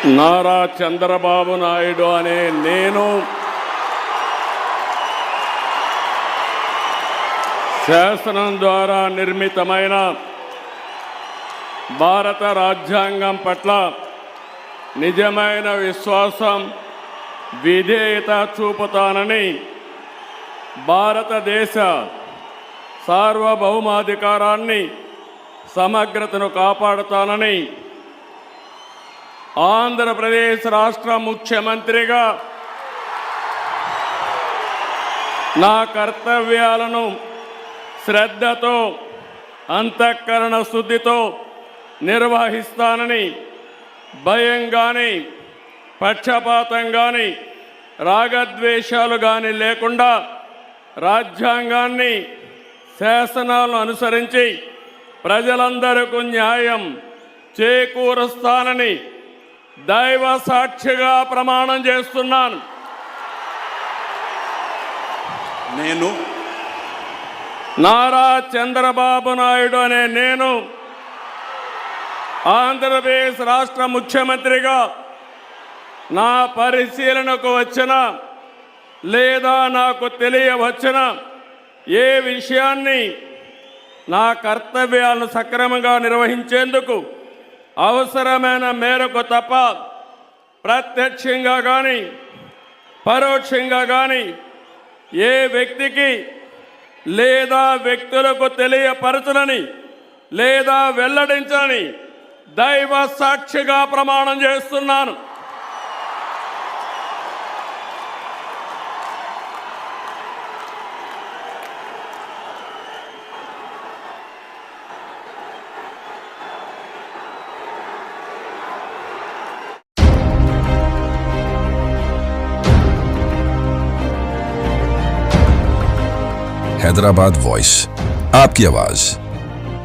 నారా చంద్రబాబు నాయుడు అనే నేను శాసనం ద్వారా నిర్మితమైన భారత రాజ్యాంగం పట్ల నిజమైన విశ్వాసం, విధేయత చూపుతానని, భారతదేశ సార్వభౌమాధికారాన్ని, సమగ్రతను కాపాడుతానని ఆంధ్రప్రదేశ్ రాష్ట్ర ముఖ్యమంత్రిగా నా కర్తవ్యాలను శ్రద్ధతో, అంతఃకరణ శుద్ధితో నిర్వహిస్తానని, భయం కానీ, పక్షపాతం కానీ, రాగద్వేషాలు కానీ లేకుండా రాజ్యాంగాన్ని, శాసనాలను అనుసరించి ప్రజలందరికీ న్యాయం చేకూరుస్తానని దైవ సాక్షిగా ప్రమాణం చేస్తున్నాను. నేను నారా చంద్రబాబు నాయుడు అనే నేను ఆంధ్రప్రదేశ్ రాష్ట్ర ముఖ్యమంత్రిగా నా పరిశీలనకు వచ్చిన లేదా నాకు తెలియవచ్చిన ఏ విషయాన్ని నా కర్తవ్యాలను సక్రమంగా నిర్వహించేందుకు అవసరమైన మేరకు తప్ప ప్రత్యక్షంగా కానీ పరోక్షంగా కానీ ఏ వ్యక్తికి లేదా వ్యక్తులకు తెలియపరచనని లేదా వెల్లడించని దైవ సాక్షిగా ప్రమాణం చేస్తున్నాను. हैदराबाद वॉइस, आपकी आवाज।